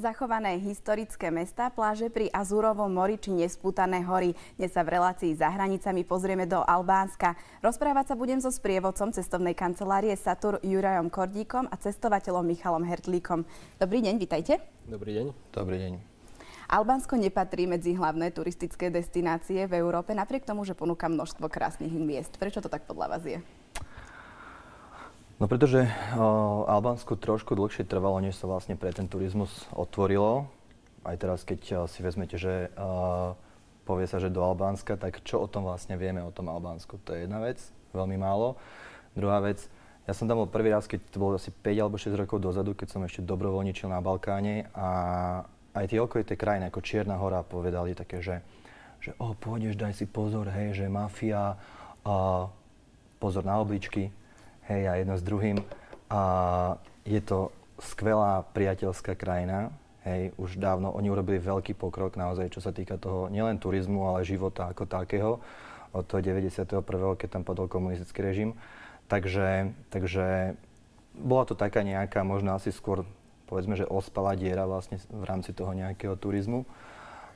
Zachované historické mestá, pláže pri Azurovom mori či nespútané hory. Dnes sa v relácii Za hranicami pozrieme do Albánska. Rozprávať sa budem so sprievodcom cestovnej kancelárie Satur Jurajom Kordíkom a cestovateľom Michalom Hertlíkom. Dobrý deň, vitajte. Dobrý deň. Dobrý deň. Albánsko nepatrí medzi hlavné turistické destinácie v Európe, napriek tomu, že ponúka množstvo krásnych miest. Prečo to tak podľa vás je? No pretože Albánsko trošku dlhšie trvalo, než sa vlastne pre ten turizmus otvorilo. Aj teraz, keď si vezmete, že povie sa, že do Albánska, tak čo o tom vlastne vieme, o tom Albánsku? To je jedna vec, veľmi málo. Druhá vec, ja som tam bol prvý raz, keď to bolo asi 5 alebo 6 rokov dozadu, keď som ešte dobrovoľničil na Balkáne a aj tie okolité krajiny, ako Čierna hora, povedali také, že pôjdeš, daj si pozor, hej, že mafia, pozor na obličky. Hej, a jedno s druhým. A je to skvelá priateľská krajina. Hej, už dávno oni urobili veľký pokrok naozaj, čo sa týka toho nielen turizmu, ale života ako takého. Od toho 91., keď tam padol komunistický režim. Takže bola to taká nejaká, možno asi skôr, povedzme, že ospalá diera vlastne v rámci toho nejakého turizmu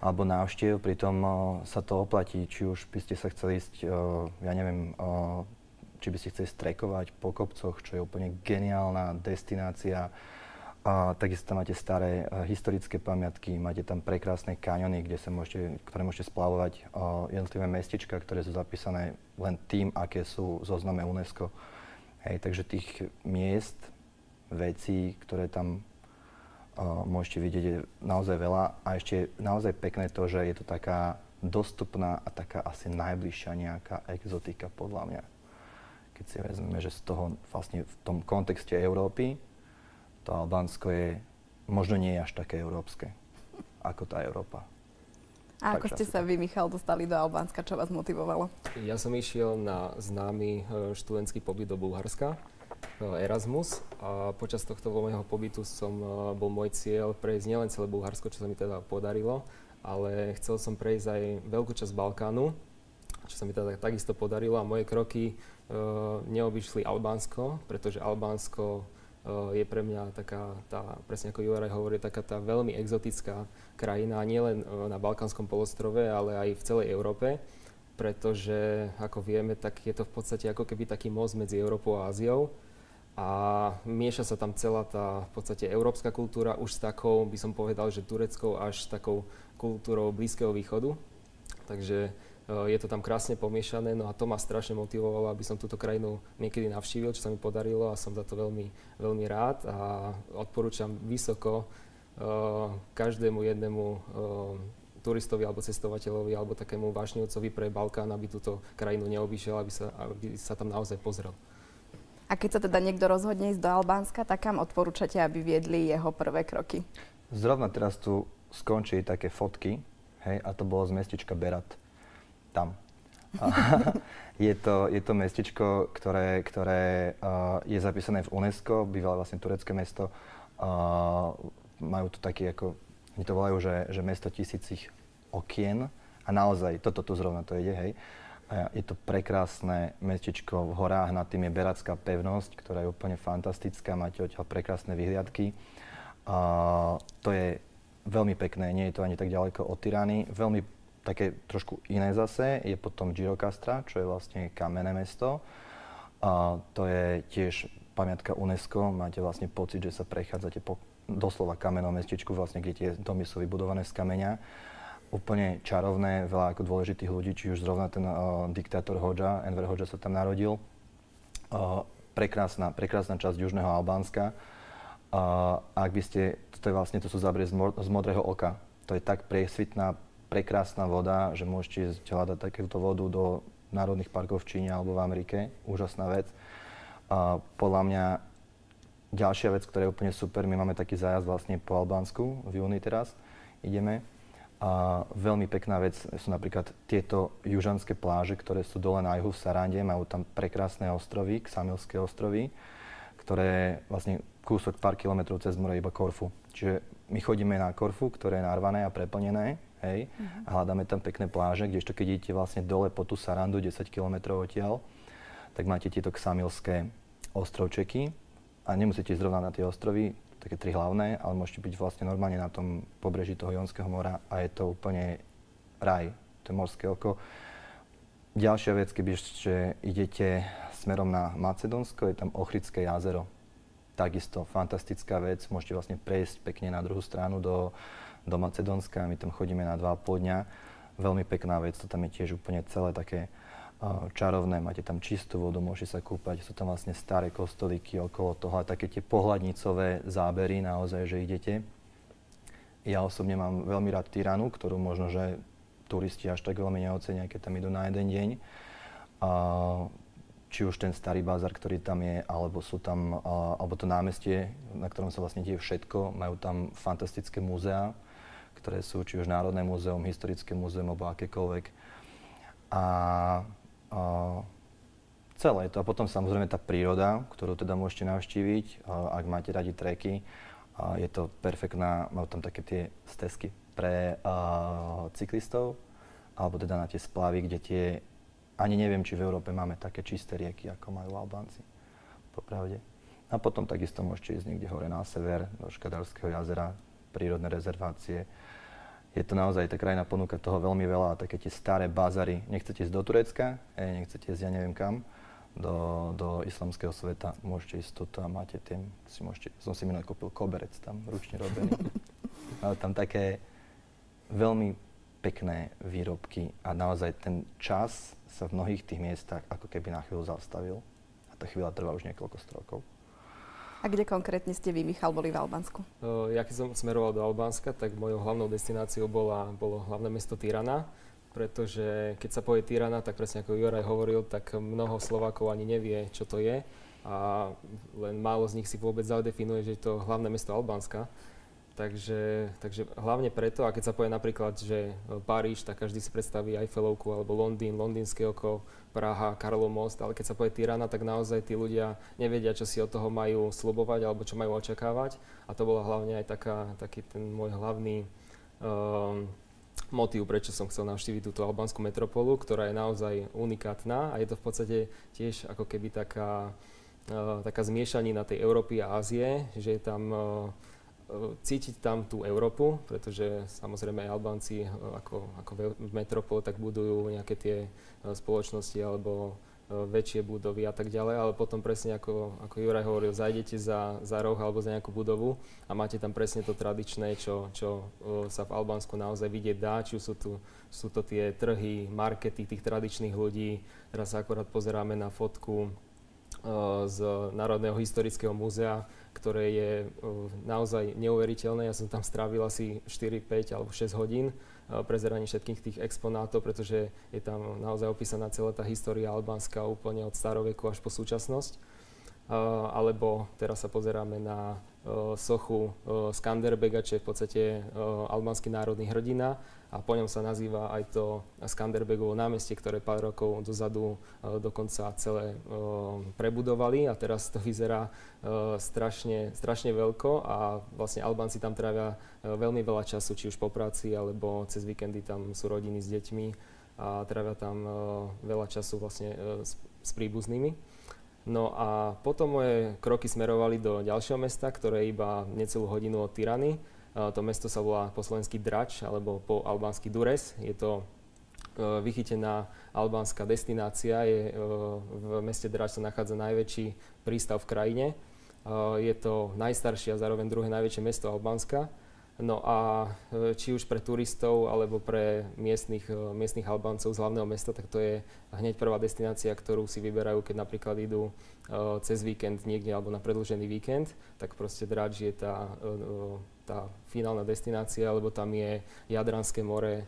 alebo návštev. Pritom sa to oplatí, či už by ste sa chceli ísť, ja neviem, či by ste chceli strekovať po kopcoch, čo je úplne geniálna destinácia. Takisto tam máte staré historické pamiatky, máte tam prekrásne kaňony, ktoré môžete splavovať, jednotlivé mestečka, ktoré sú zapísané len tým, aké sú v zozname UNESCO. Hej, takže tých miest, vecí, ktoré tam môžete vidieť, je naozaj veľa. A ešte je naozaj pekné to, že je to taká dostupná a taká asi najbližšia nejaká exotika podľa mňa. Keď si vezmeme, že z toho vlastne v tom kontexte Európy, to Albánsko je, možno nie je až také európske, ako tá Európa. A ako ste sa vy, Michal, dostali do Albánska? Čo vás motivovalo? Ja som išiel na známy študentský pobyt do Bulharska, Erasmus. A počas tohto môjho pobytu bol môj cieľ prejsť nielen celé Bulharsko, čo sa mi teda podarilo, ale chcel som prejsť aj veľkú časť Balkánu, čo sa mi teda takisto podarilo, a moje kroky neobyšli Albánsko, pretože Albánsko je pre mňa taká tá, presne ako Juraj hovorí, taká tá veľmi exotická krajina, nielen na Balkánskom polostrove, ale aj v celej Európe, pretože ako vieme, tak je to v podstate ako keby taký most medzi Európou a Áziou a mieša sa tam celá tá v podstate európska kultúra už s takou, by som povedal, že tureckou až takou kultúrou Blízkeho východu. Takže je to tam krásne pomiešané, no a to ma strašne motivovalo, aby som túto krajinu niekedy navštívil, čo sa mi podarilo, a som za to veľmi, veľmi rád a odporúčam vysoko každému jednému turistovi alebo cestovateľovi alebo takému vášnivcovi pre Balkán, aby túto krajinu neobýšiel, aby sa tam naozaj pozrel. A keď sa teda niekto rozhodne ísť do Albánska, tak kam odporúčate, aby viedli jeho prvé kroky? Zrovna teraz tu skončí také fotky, hej, a to bolo z mestečka Berat. Tam. Je to mestečko, ktoré je zapísané v UNESCO, bývalé vlastne turecké mesto. Majú to taký, ako oni to volajú, že mesto tisícich okien. A naozaj, toto tu zrovna to ide, hej. Je to prekrásne mestečko v horách, nad tým je Beratská pevnosť, ktorá je úplne fantastická, máte odtiaľ prekrásne vyhliadky. To je veľmi pekné, nie je to ani tak ďaleko od Tirany. Veľmi také trošku iné zase je potom Gjirokastra, čo je vlastne kamenné mesto. To je tiež pamiatka UNESCO. Máte vlastne pocit, že sa prechádzate po doslova kamennom mestečku, vlastne, kde tie domy sú vybudované z kameňa. Úplne čarovné, veľa ako dôležitých ľudí, či už zrovna ten diktátor Hodža, Enver Hodža sa tam narodil. Prekrásna časť južného Albánska. Ak by ste, to sú zábery z Modrého oka. To je tak priesvitná, prekrásna voda, že môžete hľadať takéto vodu do národných parkov v Číne alebo v Amerike. Úžasná vec. Podľa mňa ďalšia vec, ktorá je úplne super, my máme taký zájazd vlastne po Albánsku, v júni teraz ideme. Veľmi pekná vec sú napríklad tieto južanské pláže, ktoré sú dole na juhu v Sarande, majú tam prekrásne ostrovy, Ksamilské ostrovy, ktoré vlastne kúsok pár kilometrov cez more iba Korfu. Čiže my chodíme na Korfu, ktoré je narvané a preplnené, hej, a hľadáme tam pekné pláže, kdežto keď idete vlastne dole po tú Sarandu, 10 km odtiaľ, tak máte tieto Ksamilské ostrovčeky a nemusíte ísť zrovna na tie ostrovy, také 3 hlavné, ale môžete byť vlastne normálne na tom pobreží toho Jonského mora a je to úplne raj, to je morské oko. Ďalšia vec, keby ešte idete smerom na Macedónsko, je tam Ochridské jazero. Takisto fantastická vec, môžete vlastne prejsť pekne na druhú stranu do Macedónska, my tam chodíme na 2,5 dňa. Veľmi pekná vec, to tam je tiež úplne celé také čarovné, máte tam čistú vodu, môžete sa kúpať, sú tam vlastne staré kostolíky okolo toho a také tie pohľadnicové zábery naozaj, že idete. Ja osobne mám veľmi rád Tiranu, ktorú možno, že turisti až tak veľmi neocenia, keď tam idú na jeden deň. Či už ten starý bazar, ktorý tam je, alebo sú tam, alebo to námestie, na ktorom sa vlastne deje všetko. Majú tam fantastické múzeá, ktoré sú či už Národné múzeum, Historické múzeum, alebo akékoľvek. Celé to. A potom samozrejme tá príroda, ktorú teda môžete navštíviť, ak máte radi treky. Je to perfektná, majú tam také tie stezky pre cyklistov, alebo teda na tie splavy, kde tie, ani neviem, či v Európe máme také čisté rieky, ako majú Albánci, popravde. A potom takisto môžete ísť niekde hore na sever, do Škadarského jazera, prírodné rezervácie. Je to naozaj, tá krajina ponúka toho veľmi veľa a také tie staré bazary. Nechcete ísť do Turecka, nechcete ísť ja neviem kam, do islamského sveta, môžete ísť tuto a máte tým, som si minulé kúpil koberec tam, ručne robený. Majú tam také veľmi pekné výrobky a naozaj ten čas sa v mnohých tých miestach ako keby na chvíľu zastavil. A tá chvíľa trvá už niekoľko rokov. A kde konkrétne ste vy, Michal, boli v Albánsku? Ja keď som smeroval do Albánska, tak mojou hlavnou destináciou bolo hlavné mesto Tirana, pretože keď sa povie Tirana, tak presne ako Juraj hovoril, tak mnoho Slovákov ani nevie, čo to je a len málo z nich si vôbec zadefinuje, že je to hlavné mesto Albánska. Takže hlavne preto, a keď sa povie napríklad, že Paríž, tak každý si predstaví Eiffelovku, alebo Londýn, Londýnske oko, Praha, Karlov most, ale keď sa povie Tirana, tak naozaj tí ľudia nevedia, čo si od toho majú sľubovať, alebo čo majú očakávať. A to bola hlavne aj taký ten môj hlavný motív, prečo som chcel navštíviť túto albánsku metropolu, ktorá je naozaj unikátna a je to v podstate tiež ako keby taká zmiešanina tej Európy a Ázie, že je tam cítiť tam tú Európu, pretože samozrejme aj Albánci ako v metropole tak budujú nejaké tie spoločnosti alebo väčšie budovy a tak ďalej, ale potom presne ako Juraj hovoril, zajdete za roh alebo za nejakú budovu a máte tam presne to tradičné, čo sa v Albánsku naozaj vidieť dá, či sú to tie trhy, markety tých tradičných ľudí. Teraz sa akorát pozeráme na fotku z Národného historického múzea, ktoré je naozaj neuveriteľné. Ja som tam strávil asi 4, 5 alebo 6 hodín prezeraní všetkých tých exponátov, pretože je tam naozaj opísaná celá tá história Albánska úplne od staroveku až po súčasnosť. Alebo teraz sa pozeráme na sochu Skanderbega, čo je v podstate albánsky národný hrdina a po ňom sa nazýva aj to Skanderbegovo námestie, ktoré pár rokov dozadu dokonca celé prebudovali a teraz to vyzerá strašne veľko a vlastne Albánci tam trávia veľmi veľa času, či už po práci alebo cez víkendy tam sú rodiny s deťmi a trávia tam veľa času vlastne s príbuznými. No a potom moje kroky smerovali do ďalšieho mesta, ktoré je iba necelú hodinu od Tirany. To mesto sa volá po slovensky Drač, alebo po albánsky Dures. Je to vychytená albánska destinácia. V meste Drač sa nachádza najväčší prístav v krajine. Je to najstaršie a zároveň druhé najväčšie mesto Albánska. No a či už pre turistov alebo pre miestnych Albáncov z hlavného mesta, tak to je hneď prvá destinácia, ktorú si vyberajú, keď napríklad idú cez víkend niekde alebo na predĺžený víkend, tak proste Drač je tá finálna destinácia, lebo tam je Jadranské more,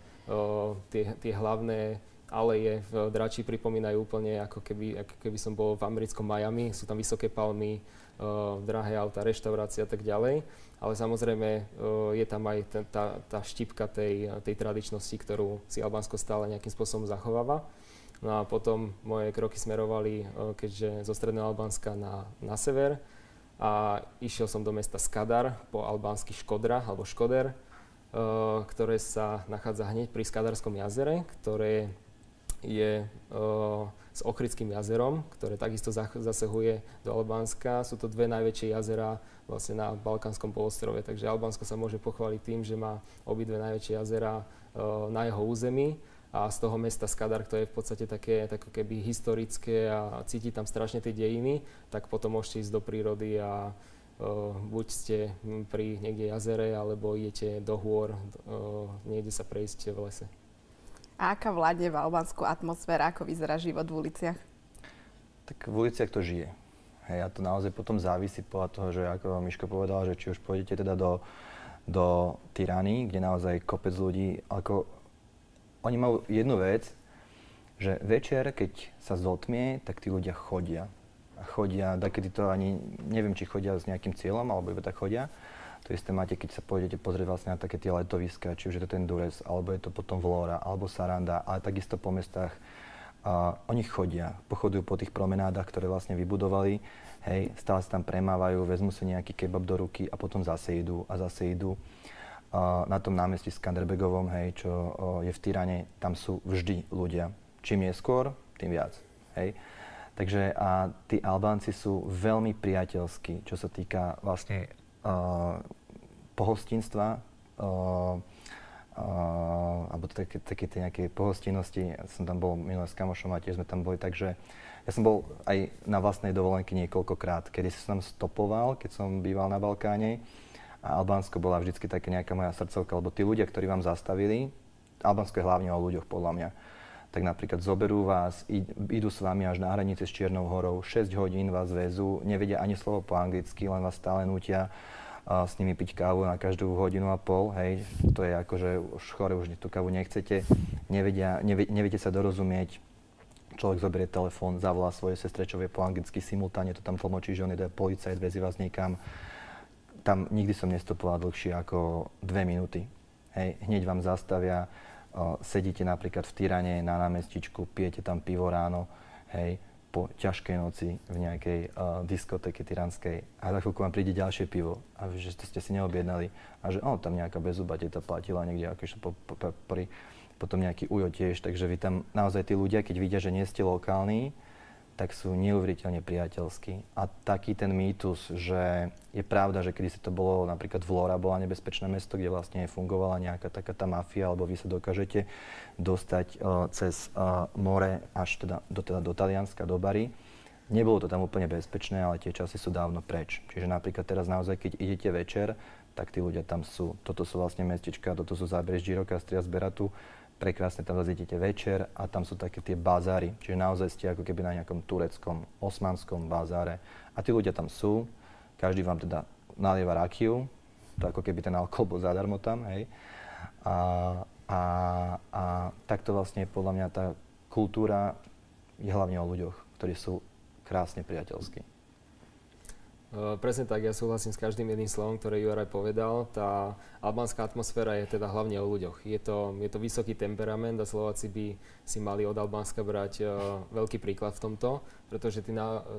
tie hlavné aleje v Drači pripomínajú úplne ako keby som bol v americkom Miami, sú tam vysoké palmy, drahé auta, reštaurácie a tak ďalej. Ale samozrejme je tam aj tá štipka tej tradičnosti, ktorú si Albánsko stále nejakým spôsobom zachováva. No a potom moje kroky smerovali, keďže zo stredného Albánska na sever a išiel som do mesta Skadar, po albánsky Škodra alebo Škoder, ktoré sa nachádza hneď pri Skadarskom jazere, ktoré je s Ochridským jazerom, ktoré takisto zasahuje do Albánska. Sú to dve najväčšie jazera vlastne na Balkánskom polostrove, takže Albánsko sa môže pochváliť tým, že má obidve najväčšie jazera na jeho území. A z toho mesta Skadar, ktoré je v podstate také ako keby historické a cíti tam strašne tie dejiny, tak potom môžete ísť do prírody a buď ste pri niekde jazere, alebo idete do hôr, niekde sa prejsť v lese. A aká vládne v Albánsku atmosféra, ako vyzerá život v uliciach? Tak v uliciach to žije. Hej, a to naozaj potom závisí podľa toho, že ako Miško povedal, že či už pôjdete teda do Tirany, kde naozaj kopec ľudí, ako oni majú jednu vec, že večer, keď sa zotmie, tak tí ľudia chodia. A chodia, takedy to ani, neviem, či chodia s nejakým cieľom, alebo iba tak chodia. To isté máte, keď sa pôjdete pozrieť vlastne na také tie letoviská, či už je to ten Durrës, alebo je to potom Vlora, alebo Saranda, ale takisto po mestách. Oni chodia, pochodujú po tých promenádach, ktoré vlastne vybudovali, hej, stále sa tam premávajú, vezmú si nejaký kebab do ruky a potom zase idú a zase idú. Na tom námestí Skanderbegovom, hej, čo je v Tirane, tam sú vždy ľudia. Čím neskôr, tým viac, hej. Takže a tí Albánci sú veľmi priateľskí, čo sa týka vlastne pohostinstva, alebo také tie nejaké pohostinnosti. Ja som tam bol minulé s kamošom a tiež sme tam boli, takže ja som bol aj na vlastnej dovolenke niekoľkokrát, kedy som tam stopoval, keď som býval na Balkáne a Albánsko bola vždycky taká nejaká moja srdcovka, lebo tí ľudia, ktorí vám zastavili, Albánsko je hlavne o ľuďoch podľa mňa, tak napríklad zoberú vás, idú s vami až na hranice s Čiernou horou, 6 hodín vás vezú, nevedia ani slovo po anglicky, len vás stále nútia s nimi piť kávu na každú hodinu a pol, hej, to je akože už chore, už tú kávu nechcete, neviete sa dorozumieť, človek zoberie telefón, zavolá svojej sestre, čo vie po anglicky, simultáne to tam tlmočí, že on je policajt, vezie vás niekam. Tam nikdy som nestopoval dlhšie ako 2 minúty, hej, hneď vám zastavia, sedíte napríklad v Tirane na námestičku, pijete tam pivo ráno, hej, po ťažkej noci v nejakej diskotéke tyranskej a za chvíľku vám príde ďalšie pivo a že to ste si neobjednali a že tam nejaká bezzuba teta platila niekde akože potom nejaký ujo tiež, takže vy tam naozaj tí ľudia, keď vidia, že nie ste lokálni, tak sú neuveriteľne priateľskí. A taký ten mýtus, že je pravda, že kedysi to bolo, napríklad Vlora bola nebezpečné mesto, kde vlastne fungovala nejaká taká tá mafia, alebo vy sa dokážete dostať cez more až teda do Talianska, do Bari. Nebolo to tam úplne bezpečné, ale tie časy sú dávno preč. Čiže napríklad teraz naozaj, keď idete večer, tak tí ľudia tam sú. Toto sú vlastne mestečka, toto sú zábreží Girokastria z Beratu. Prekrásne tam zazídete večer a tam sú také tie bazáry, čiže naozaj ste ako keby na nejakom tureckom, osmanskom bazáre. A tí ľudia tam sú, každý vám teda nalieva rakiu, to ako keby ten alkohol bol zadarmo tam, hej. A takto vlastne podľa mňa tá kultúra je hlavne o ľuďoch, ktorí sú krásne priateľskí. Presne tak, ja súhlasím s každým jedným slovom, ktoré Juraj povedal. Tá albánska atmosféra je teda hlavne o ľuďoch. Je to vysoký temperament a Slováci by si mali od Albánska brať veľký príklad v tomto, pretože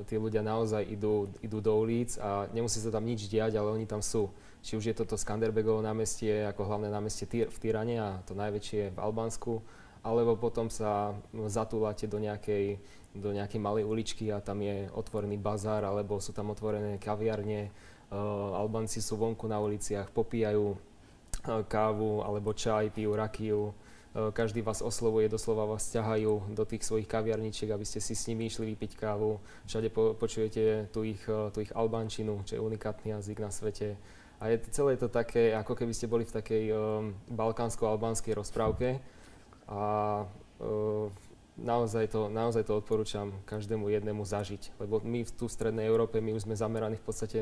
tí ľudia naozaj idú do ulic a nemusí sa tam nič diať, ale oni tam sú. Či už je toto Skanderbegovo námestie ako hlavné námestie v Tirane a to najväčšie v Albánsku, alebo potom sa zatúlate do nejakej malej uličky a tam je otvorený bazár, alebo sú tam otvorené kaviarne. Albánci sú vonku na uliciach, popíjajú kávu alebo čaj, pijú rakiu. Každý vás oslovuje, doslova vás ťahajú do tých svojich kaviarničiek, aby ste si s nimi išli vypiť kávu. Všade počujete tú ich albánčinu, čo je unikátny jazyk na svete. A celé je to také, ako keby ste boli v takej balkánsko-albánskej rozprávke. A naozaj to odporúčam každému jednému zažiť, lebo my tu v Strednej Európe, my už sme zameraní v podstate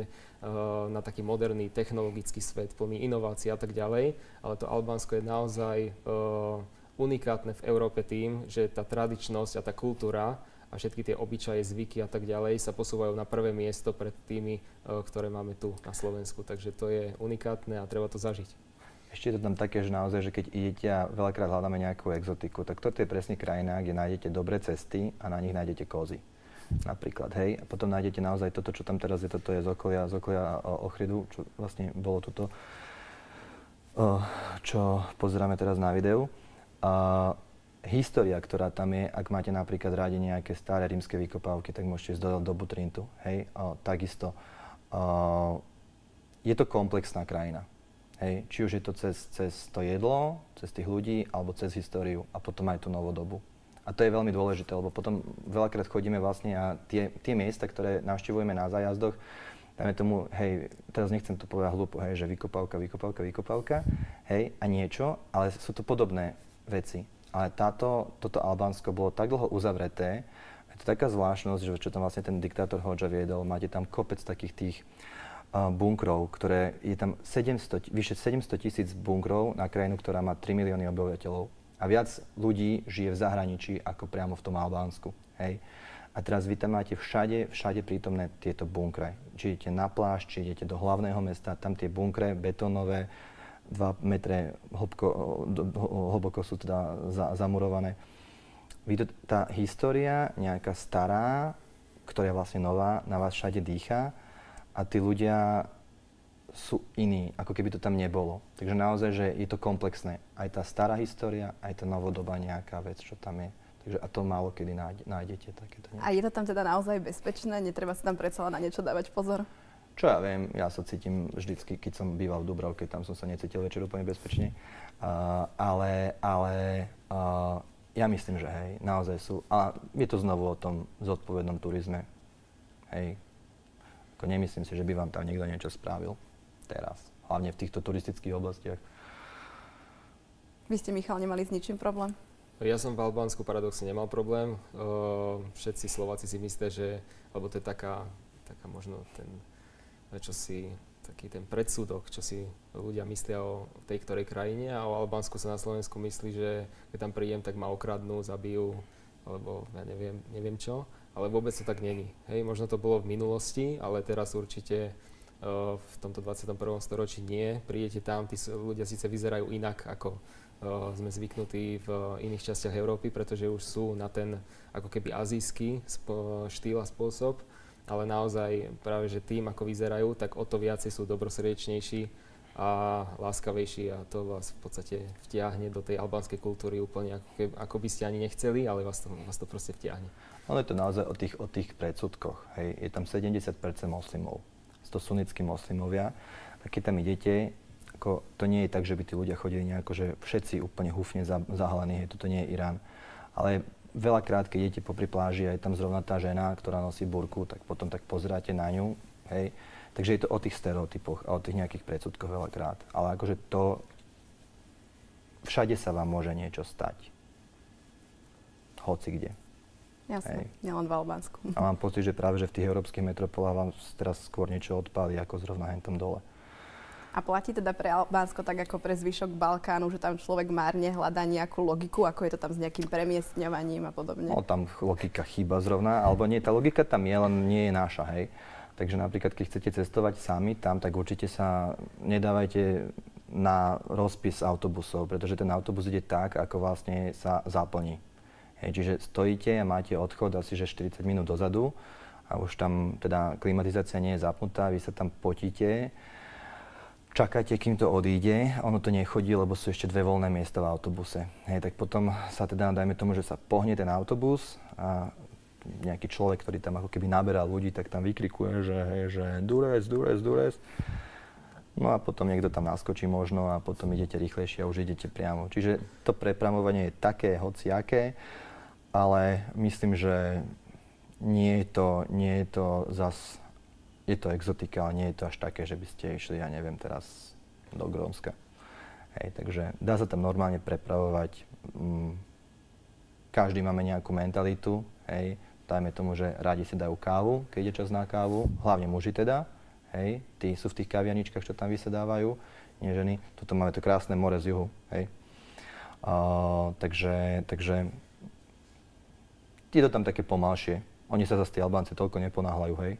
na taký moderný technologický svet, plný inovácií a tak ďalej, ale to Albánsko je naozaj unikátne v Európe tým, že tá tradičnosť a tá kultúra a všetky tie obyčaje, zvyky a tak ďalej sa posúvajú na prvé miesto pred tými, ktoré máme tu na Slovensku, takže to je unikátne a treba to zažiť. Ešte je to tam také, že naozaj, že keď idete a veľakrát hľadáme nejakú exotiku, tak toto je presne krajina, kde nájdete dobré cesty a na nich nájdete kozy. Napríklad, hej. A potom nájdete naozaj toto, čo tam teraz je, toto je z okolia Ochridu, čo vlastne bolo toto, čo pozeráme teraz na videu. história, ktorá tam je, ak máte napríklad rádi nejaké staré rímske vykopávky, tak môžete ísť do Butrintu, hej, takisto. Je to komplexná krajina, hej, či už je to cez to jedlo, cez tých ľudí, alebo cez históriu a potom aj tú novodobu. A to je veľmi dôležité, lebo potom veľakrát chodíme vlastne a tie miesta, ktoré navštevujeme na zájazdoch, dajme tomu, hej, teraz nechcem to povedať hlúpo, hej, že vykopávka, hej, a niečo, ale sú to podobné veci. Ale toto Albánsko bolo tak dlho uzavreté, je to taká zvláštnosť, že čo tam vlastne ten diktátor Hodža viedol, máte tam kopec takých tých bunkrov, ktoré je tam vyše 700 000 bunkrov na krajinu, ktorá má 3 milióny obyvateľov. A viac ľudí žije v zahraničí ako priamo v tom Albánsku, hej. A teraz vy tam máte všade prítomné tieto bunkre. Či idete na pláž, či idete do hlavného mesta, tam tie bunkre betónové, 2 metre hlboko sú teda zamurované. Tá história nejaká stará, ktorá je vlastne nová, na vás všade dýcha a tí ľudia sú iní, ako keby to tam nebolo. Takže naozaj, že je to komplexné. Aj tá stará história, aj tá novodobá nejaká vec, čo tam je. Takže a to málo kedy nájdete takéto niečo. A je to tam teda naozaj bezpečné? Netreba si tam predsa na niečo dávať pozor? Čo ja viem, ja sa cítim vždycky, keď som býval v Dubravke, tam som sa necítil večer úplne bezpečne. Ale ja myslím, že hej, naozaj sú. A je to znovu o tom zodpovednom turizme. Hej. Ako nemyslím si, že by vám tam niekto niečo spravil teraz. Hlavne v týchto turistických oblastiach. Vy ste, Michal, nemali s ničím problém? Ja som v Albánsku paradoxne nemal problém. Všetci Slováci si myslia, že, lebo to je taká možno taký ten predsudok, čo si ľudia myslia o tej ktorej krajine, a o Albánsku sa na Slovensku myslí, že keď tam príjem, tak ma okradnú, zabijú, alebo ja neviem čo, ale vôbec to tak není. Hej, možno to bolo v minulosti, ale teraz určite v tomto 21. storočí nie. Prídete tam, tí ľudia síce vyzerajú inak, ako sme zvyknutí v iných častiach Európy, pretože už sú na ten ako keby azijský štýl a spôsob, ale naozaj práve, že tým, ako vyzerajú, tak o to viacej sú dobrosrdečnejší a láskavejší, a to vás v podstate vtiahne do tej albánskej kultúry úplne ako by ste ani nechceli, ale vás to proste vtiahne. Ale je to naozaj o tých predsudkoch. Hej. Je tam 70% moslimov. Sú to sunnickí moslimovia. A keď tam idete, to nie je tak, že by tí ľudia chodili nejako, že všetci úplne húfne zahalení. Toto nie je Irán. Ale veľakrát, keď idete popri pláži a je tam zrovna tá žena, ktorá nosí burku, tak potom tak pozeráte na ňu, hej. Takže je to o tých stereotypoch a o tých nejakých predsudkoch veľakrát. Ale akože všade sa vám môže niečo stať. Hoci kde. Jasne, nielen v Albánsku. A mám pocit, že práve že v tých európskych metropolách vám teraz skôr niečo odpáli, ako zrovna hentom dole. A platí teda pre Albánsko tak ako pre zvyšok Balkánu, že tam človek márne hľadá nejakú logiku, ako je to tam s nejakým premiestňovaním a podobne? No tam logika chýba zrovna, alebo nie, tá logika tam je, len nie je naša, hej. Takže napríklad, keď chcete cestovať sami tam, tak určite sa nedávajte na rozpis autobusov, pretože ten autobus ide tak, ako vlastne sa zaplní. Hej, čiže stojíte a máte odchod asi že 40 minút dozadu a už tam teda klimatizácia nie je zapnutá, vy sa tam potíte, čakáte, kým to odíde, ono to nechodí, lebo sú ešte 2 voľné miesta v autobuse. Hej, tak potom sa teda, dajme tomu, že sa pohne ten autobus a nejaký človek, ktorý tam ako keby naberá ľudí, tak tam vykrikuje, že Dures. No a potom niekto tam naskočí možno a potom idete rýchlejšie a už idete priamo. Čiže to prepravovanie je také hociaké, ale myslím, že nie je to zas. Je to exotika, ale nie je to až také, že by ste išli, ja neviem, teraz do Grónska. Hej, takže dá sa tam normálne prepravovať. Každý máme nejakú mentalitu, hej. Dajme tomu, že rádi si dajú kávu, keď je čas na kávu, hlavne muži teda, hej. Tí sú v tých kavianičkách, čo tam vysedávajú, nie ženy. Tuto máme to krásne more z juhu, hej. Takže je to tam také pomalšie. Oni sa zase tí Albánci toľko neponáhľajú, hej.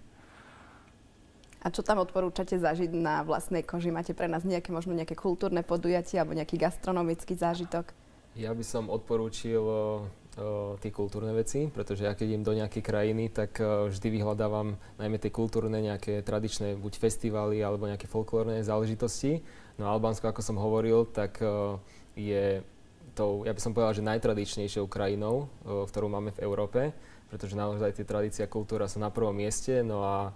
A čo tam odporúčate zažiť na vlastnej koži? Máte pre nás možno nejaké kultúrne podujatie alebo nejaký gastronomický zážitok? Ja by som odporúčil tie kultúrne veci, pretože ja keď idem do nejakej krajiny, tak vždy vyhľadávam najmä tie kultúrne, nejaké tradičné buď festivály alebo nejaké folklórne záležitosti. No a Albánsko, ako som hovoril, tak je tou, ja by som povedal, že najtradičnejšou krajinou, ktorú máme v Európe, pretože naozaj tie tradície a kultúra sú na prvom mieste, no a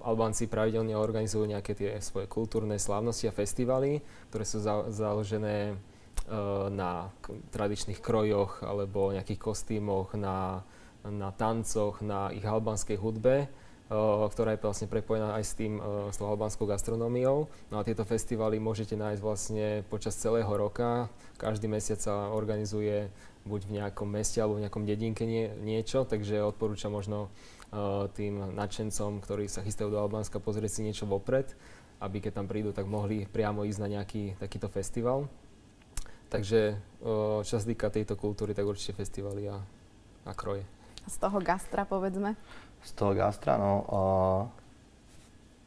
Albánci pravidelne organizujú nejaké tie svoje kultúrne slávnosti a festivaly, ktoré sú založené na tradičných krojoch alebo nejakých kostýmoch, na tancoch, na ich albánskej hudbe, ktorá je vlastne prepojená aj s tou albánskou gastronómiou. No a tieto festivaly môžete nájsť vlastne počas celého roka. Každý mesiac sa organizuje buď v nejakom meste alebo v nejakom dedinke niečo, takže odporúčam možno tým nadšencom, ktorí sa chystajú do Albánska, pozrieť si niečo vopred, aby keď tam prídu, tak mohli priamo ísť na nejaký takýto festival. Takže čo sa týka tejto kultúry, tak určite festivaly a kroje. Z toho gastra, povedzme? Z toho gastra, no,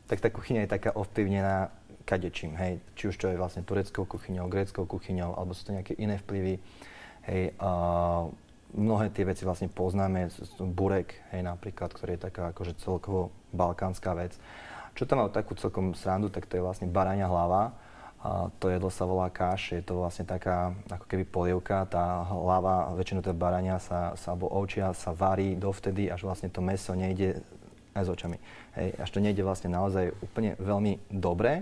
tak tá kuchyňa je taká ovplyvnená kadečím, hej. Či už to je vlastne tureckou kuchyňou, gréckou kuchyňou, alebo sú to nejaké iné vplyvy, hej. Mnohé tie veci vlastne poznáme, burek, hej, napríklad, ktorý je taká akože celkovo balkánska vec. Čo tam má takú celkom srandu, tak to je vlastne baraňa hlava. To jedlo sa volá káš, je to vlastne taká ako keby polievka, tá hlava, väčšinou tá baraňa alebo ovčia sa varí dovtedy, až vlastne to mäso nejde aj s očami. Hej, až to nejde vlastne naozaj úplne veľmi dobre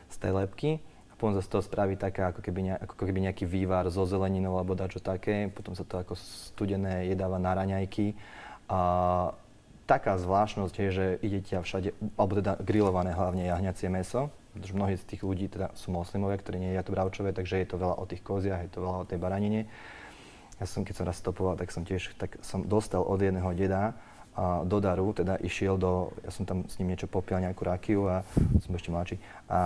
z tej lebky. A potom sa z toho spraví taká ako keby nejaký vývar so zeleninou alebo dačo také, potom sa to ako studené jedáva na raňajky. Taká zvláštnosť je, že idete všade, alebo teda grillované hlavne jahňacie mäso, pretože mnohí z tých ľudí teda sú moslimovia, ktorí nejedia to bravčové, takže je to veľa o tých koziach, je to veľa o tej baranine. Keď som raz stopoval, tak som dostal od jedného deda do daru, teda ja som tam s ním niečo popil, nejakú rakiu a som ešte mladší, a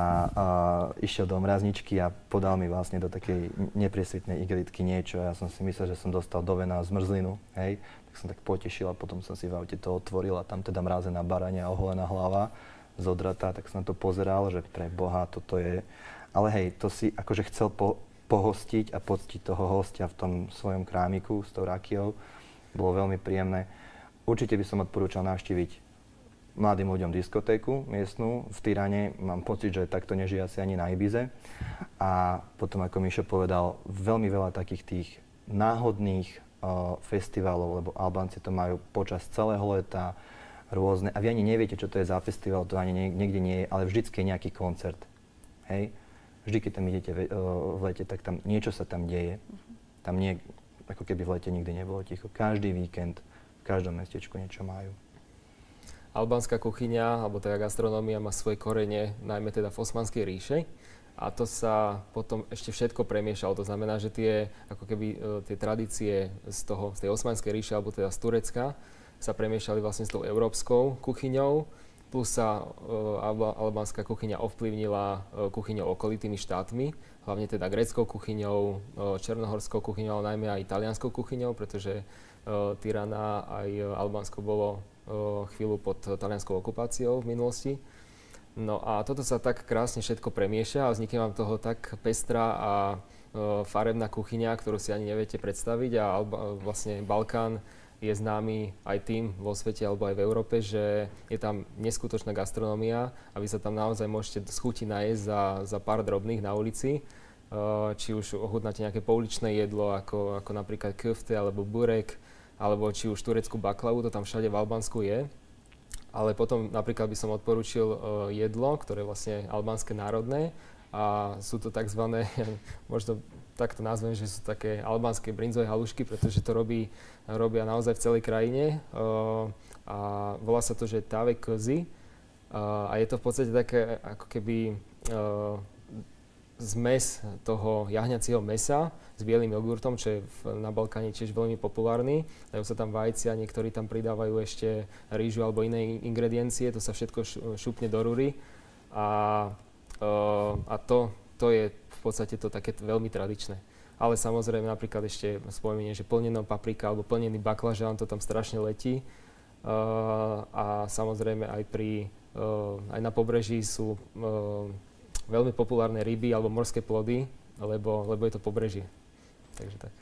išiel do mrazničky a podal mi vlastne do takej nepriesvitnej igelitky niečo. Ja som si myslel, že som dostal do vena zmrzlinu, hej, tak som tak potešil a potom som si v aute to otvoril a tam teda mrazená baraňa, oholená hlava zodratá, tak som na to pozeral, že pre Boha, toto je... Ale hej, to si akože chcel pohostiť a poctiť toho hostia v tom svojom krámiku s tou rakiou. Bolo veľmi príjemné. Určite by som odporúčal navštíviť mladým ľuďom diskotéku miestnu v Tirane. Mám pocit, že takto nežije asi ani na Ibize. A potom, ako Mišo povedal, veľmi veľa takých tých náhodných festivalov, lebo Albánci to majú počas celého leta, rôzne, a vy ani neviete, čo to je za festival, to ani niekde nie je, ale vždycky je nejaký koncert, hej. Vždy, keď tam idete v lete, tak tam niečo sa tam deje. Tam nie, ako keby v lete nikdy nebolo ticho. Každý víkend, v každom mestečku niečo majú. Albánska kuchyňa, alebo teda gastronómia má svoje korene, najmä teda v Osmanskej ríše. A to sa potom ešte všetko premiešalo. To znamená, že tie tradície z tej Osmanskej ríše, alebo teda z Turecka, sa premiešali vlastne s tou európskou kuchyňou, plus sa albánska kuchyňa ovplyvnila kuchyňou okolitými štátmi, hlavne teda gréckou kuchyňou, černohorskou kuchyňou, ale najmä aj talianskou kuchyňou, pretože Tirana aj Albánsko bolo chvíľu pod talianskou okupáciou v minulosti. No a toto sa tak krásne všetko premieša a vznikne vám toho tak pestrá a farebná kuchyňa, ktorú si ani neviete predstaviť, a vlastne Balkán je známy aj tým vo svete alebo aj v Európe, že je tam neskutočná gastronómia a vy sa tam naozaj môžete z chuti najesť za pár drobných na ulici. Či už ochutnáte nejaké pouličné jedlo, ako napríklad köfte alebo burek, alebo či už tureckú baklavu, to tam všade v Albánsku je. Ale potom napríklad by som odporúčil jedlo, ktoré je vlastne albánske národné, a sú to takzvané, možno takto nazvem, že sú také albánske brinzové halušky, pretože to robia naozaj v celej krajine. A volá sa to, že tave közi. A je to v podstate také ako keby zmes toho jahňacieho mäsa s bielým jogurtom, čo je na Balkáne tiež veľmi populárny. Dajú sa tam vajcia, niektorí tam pridávajú ešte rýžu alebo iné ingrediencie. To sa všetko šupne do rury. A to je v podstate to také veľmi tradičné. Ale samozrejme napríklad ešte spomeniem, že plnená paprika alebo plnený baklažán, to tam strašne letí. A samozrejme aj na pobreží sú veľmi populárne ryby alebo morské plody, lebo je to pobrežie. Takže tak.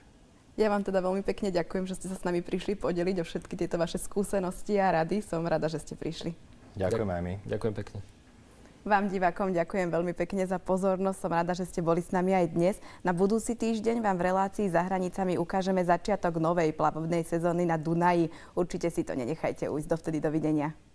Ja vám teda veľmi pekne ďakujem, že ste sa s nami prišli podeliť o všetky tieto vaše skúsenosti a rady. Som rada, že ste prišli. Ďakujem aj my. Ďakujem pekne. Vám divákom ďakujem veľmi pekne za pozornosť. Som rada, že ste boli s nami aj dnes. Na budúci týždeň vám v relácii Za hranicami ukážeme začiatok novej plavebnej sezóny na Dunaji. Určite si to nenechajte ujsť. Dovtedy dovidenia.